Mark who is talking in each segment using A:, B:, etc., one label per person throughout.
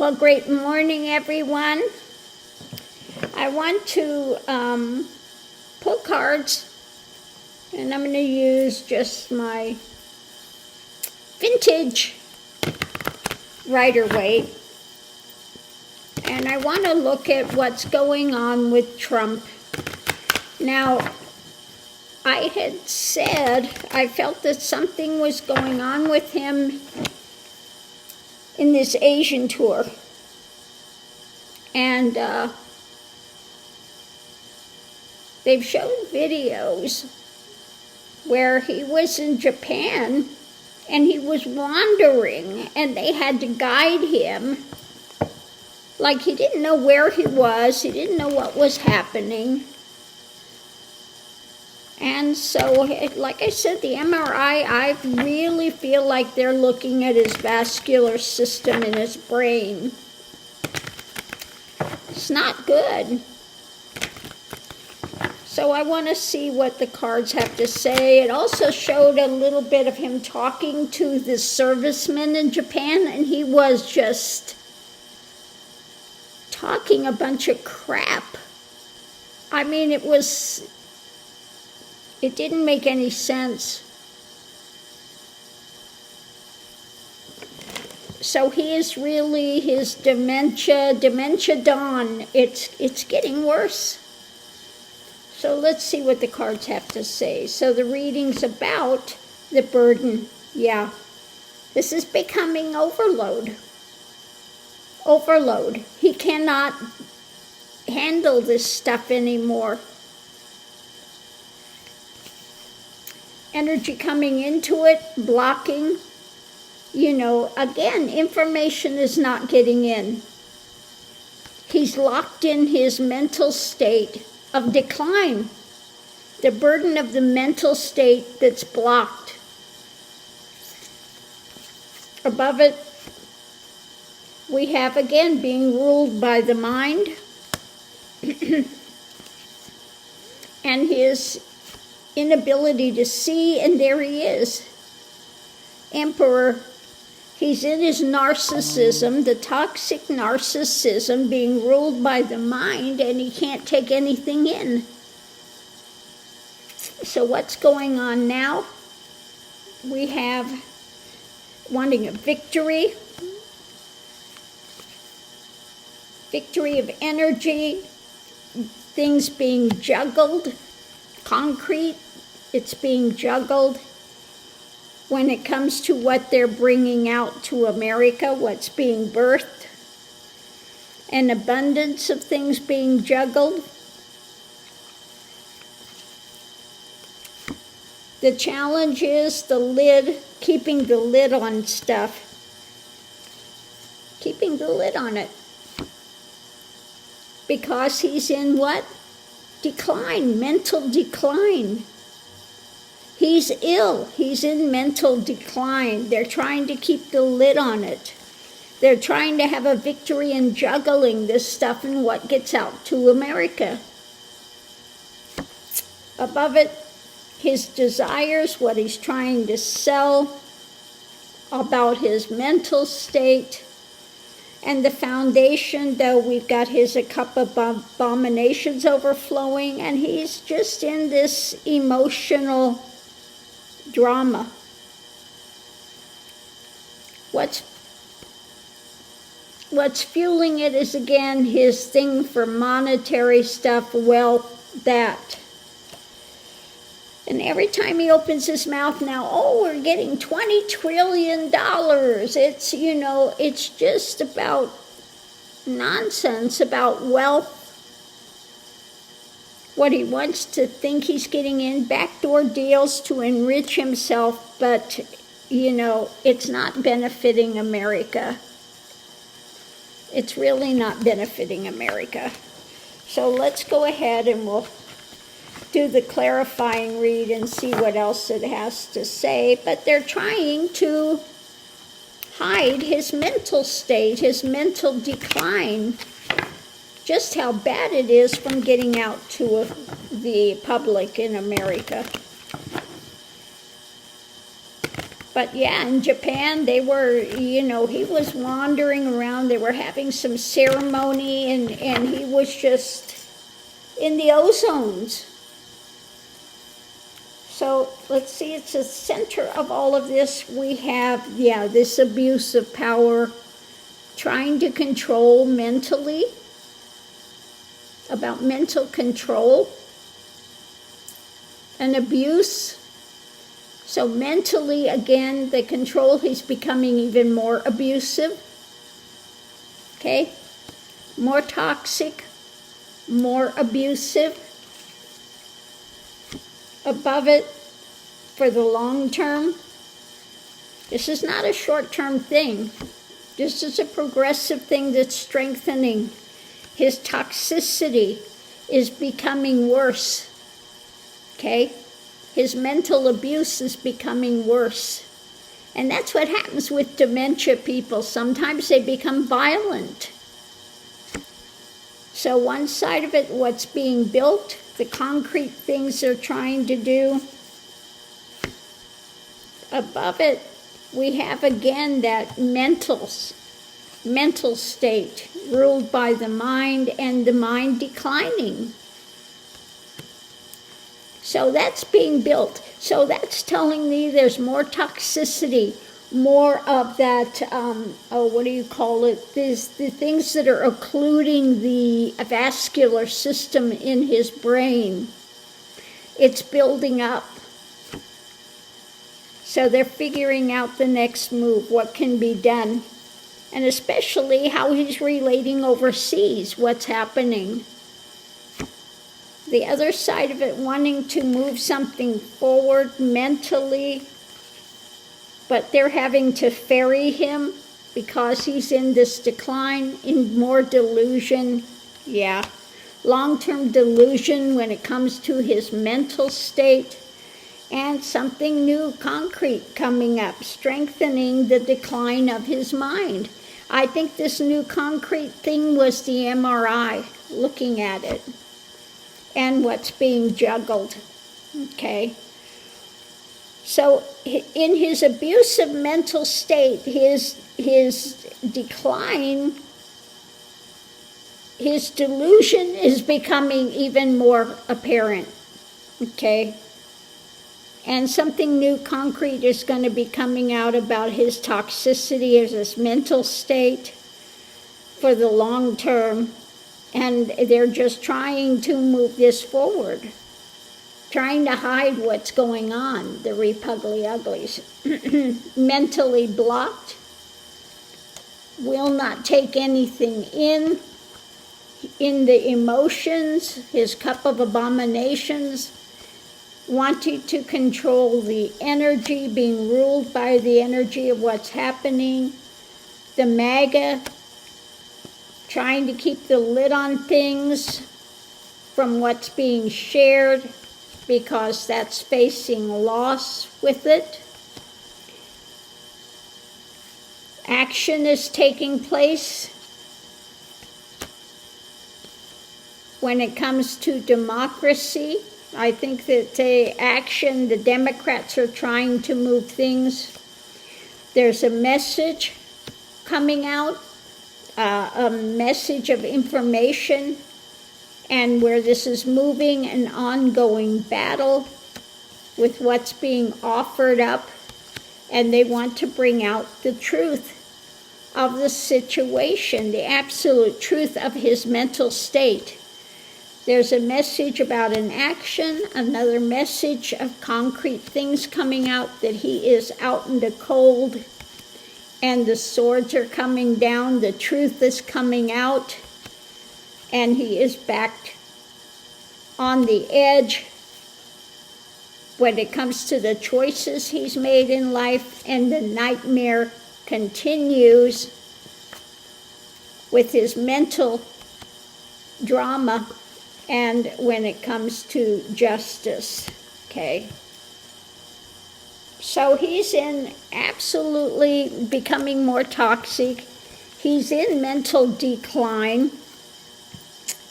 A: Well, great morning, everyone. I want to pull cards, and I'm going to use just my vintage Rider-Waite. And I want to look at what's going on with Trump. Now, I had said I felt that something was going on with him in this Asian tour. And they've shown videos where he was in Japan and he was wandering and they had to guide him. Like he didn't know where he was, he didn't know what was happening. And so, like I said, the MRI, I really feel like they're looking at his vascular system in his brain. It's not good. So I want to see what the cards have to say. It also showed a little bit of him talking to the servicemen in Japan, and he was just talking a bunch of crap. I mean, it didn't make any sense. So he is really, his dementia dawn, it's getting worse. So let's see what the cards have to say. So the reading's about the burden. Yeah, this is becoming overload. Overload. He cannot handle this stuff anymore. Energy coming into it, blocking. You know, again, information is not getting in. He's locked in his mental state of decline. The burden of the mental state that's blocked. Above it, we have again being ruled by the mind. And his inability to see, and there he is. Emperor. He's in his narcissism, the toxic narcissism, being ruled by the mind, and he can't take anything in. So what's going on now? We have wanting a victory. Victory of energy. Things being juggled. Concrete, it's being juggled. When it comes to what they're bringing out to America, what's being birthed, an abundance of things being juggled. The challenge is the lid, keeping the lid on stuff. Keeping the lid on it. Because he's in what? Decline, mental decline. He's ill. He's in mental decline. They're trying to keep the lid on it. They're trying to have a victory in juggling this stuff and what gets out to America. Above it, his desires, what he's trying to sell, about his mental state. And the foundation, though, we've got a cup of abominations overflowing, and he's just in this emotional drama. What's fueling it is, again, his thing for monetary stuff, wealth, that. And every time he opens his mouth now, oh, we're getting $20 trillion. It's, you know, it's just about nonsense, about wealth. What he wants to think he's getting in, backdoor deals to enrich himself, but, you know, it's not benefiting America. It's really not benefiting America. So let's go ahead and we'll do the clarifying read and see what else it has to say. But they're trying to hide his mental state, his mental decline, just how bad it is from getting out to the public in America. But yeah, in Japan, they were, he was wandering around. They were having some ceremony, and he was just in the ozones. So let's see, it's the center of all of this. We have, this abuse of power, trying to control mentally, about mental control, and abuse. So mentally, again, the control, he's becoming even more abusive. Okay? More toxic, more abusive. Above it, for the long term, this is not a short-term thing. This is a progressive thing that's strengthening. His toxicity is becoming worse. Okay? His mental abuse is becoming worse. And that's what happens with dementia people. Sometimes they become violent. So one side of it, what's being built, the concrete things they're trying to do. Above it, we have again that mental state ruled by the mind, and the mind declining. So that's being built. So that's telling me there's more toxicity, more of that, the things that are occluding the vascular system in his brain. It's building up. So they're figuring out the next move, what can be done, and especially how he's relating overseas, what's happening. The other side of it, wanting to move something forward mentally, but they're having to ferry him because he's in this decline, in more delusion. Yeah, long-term delusion when it comes to his mental state, and something new, concrete, coming up, strengthening the decline of his mind. I think this new concrete thing was the MRI, looking at it, and what's being juggled. Okay. So in his abusive mental state, his decline, his delusion is becoming even more apparent. Okay. And something new, concrete, is going to be coming out about his toxicity as his mental state for the long term. And they're just trying to move this forward, trying to hide what's going on, the repugly uglies. Mentally blocked, will not take anything in the emotions, his cup of abominations, wanting to control the energy, being ruled by the energy of what's happening, the MAGA, trying to keep the lid on things from what's being shared because that's facing loss with it. Action is taking place when it comes to democracy. I think that the Democrats are trying to move things. There's a message coming out, a message of information, and where this is moving, an ongoing battle with what's being offered up, and they want to bring out the truth of the situation, the absolute truth of his mental state. There's a message about an action, another message of concrete things coming out, that he is out in the cold, and the swords are coming down, the truth is coming out, and he is back on the edge when it comes to the choices he's made in life, and the nightmare continues with his mental drama, and when it comes to justice, okay? So he's in absolutely becoming more toxic. He's in mental decline.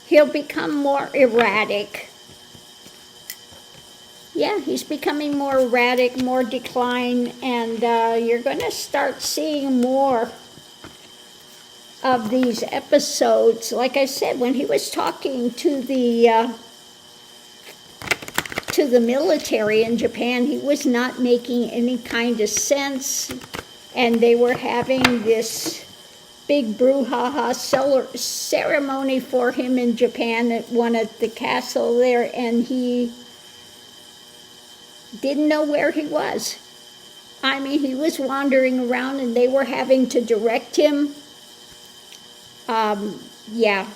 A: He'll become more erratic. Yeah, he's becoming more erratic, more decline, and you're going to start seeing more of these episodes. Like I said, when he was talking to the military in Japan, he was not making any kind of sense, and they were having this big brouhaha ceremony for him in Japan at the castle there, and he didn't know where he was. I mean, he was wandering around and they were having to direct him. Yeah,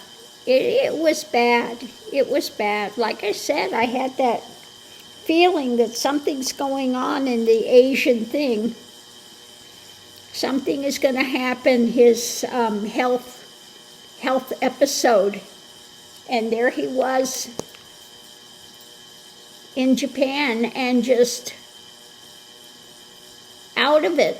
A: it was bad. It was bad. Like I said, I had that feeling that something's going on in the Asian thing. Something is going to happen, his health episode. And there he was in Japan and just out of it.